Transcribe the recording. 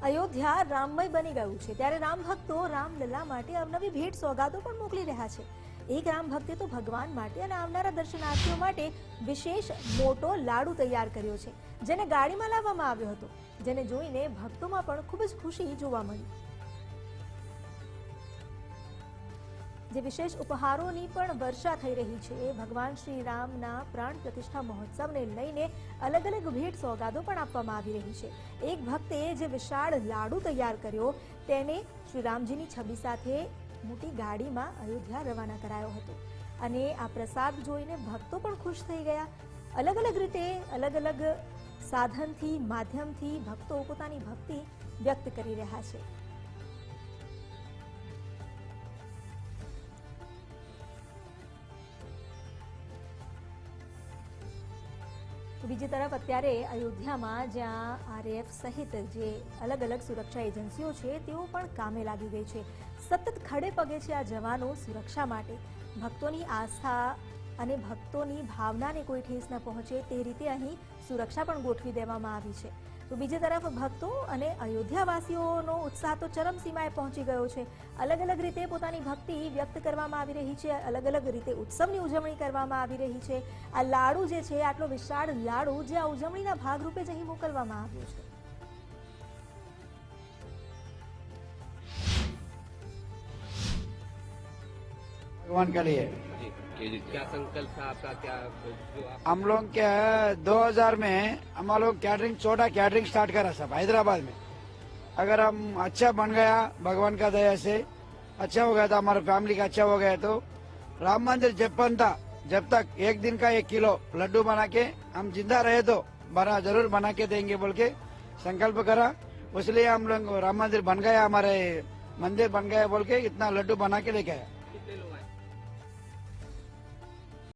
અયોધ્યા રામમય બની ગયું છે ત્યારે રામ ભક્તો રામલલા માટે અવનવી ભેટ સોગાદો પણ મોકલી રહ્યા છે। એક રામ ભક્તે તો ભગવાન માટે અને આવનારા દર્શનાર્થીઓ માટે વિશેષ મોટો લાડુ તૈયાર કર્યો છે, જેને ગાડીમાં લાવવામાં આવ્યો હતો, જેને જોઈને ભક્તોમાં પણ ખૂબ જ ખુશી જોવા મળી। જે વિશેષ ઉપહારોની પણ વર્ષા થઈ રહી છે। ભગવાન શ્રી રામના પ્રાણ પ્રતિષ્ઠા મહોત્સવને લઈને અલગ અલગ ભેટ સોગાદો પણ આપવામાં આવી રહી છે। એક ભક્તે જે વિશાળ લાડુ તૈયાર કર્યો તેને શ્રી રામજીની છબી સાથે મોટી ગાડીમાં અયોધ્યા રવાના કરાયો હતો અને આ પ્રસાદ જોઈને ભક્તો પણ ખુશ થઈ ગયા। અલગ અલગ રીતે અલગ અલગ સાધનથી માધ્યમથી ભક્તો પોતાની ભક્તિ વ્યક્ત કરી રહ્યા છે। બીજી તરફ અત્યારે અયોધ્યામાં જ્યાં આરએએફ સહિત જે અલગ અલગ સુરક્ષા એજન્સીઓ છે તેઓ પણ કામે લાગી ગઈ છે। સતત ખડે પગે છે આ જવાનો સુરક્ષા માટે। ભક્તોની આસ્થા અને ભક્તોની ભાવનાને કોઈ ઠેસ ન પહોંચે તે રીતે અહીં સુરક્ષા પણ ગોઠવી દેવામાં આવી છે। તો બીજી તરફ ભક્તો અને અયોધ્યાવાસીઓનો ઉત્સાહ તો ચરમસીમાએ પહોંચી ગયો છે। અલગ અલગ રીતે પોતાની ભક્તિ વ્યક્ત કરવામાં આવી રહી છે, અલગ અલગ રીતે ઉત્સવની ઉજવણી કરવામાં આવી રહી છે। આ લાડુ જે છે, આટલો વિશાળ લાડુ જે આ ઉજવણીના ભાગરૂપે જ અહીં મોકલવામાં આવ્યો છે। भगवान के लिए क्या संकल्प था आपका? क्या जो आप हम लोग क्या है 2000 में हम लोग कैटरिंग छोटा कैटरिंग स्टार्ट करा सब हैदराबाद में। अगर हम अच्छा बन गया भगवान का दया से अच्छा हो गया था, हमारा फैमिली का अच्छा हो गया तो राम मंदिर जब बन था जब तक एक दिन का 1 किलो लड्डू बना के हम जिंदा रहे तो बना जरूर बना के देंगे बोल के संकल्प करा। इसलिए हम लोग राम मंदिर बन गया, हमारे मंदिर बन गया बोल के इतना लड्डू बना के लेके आया।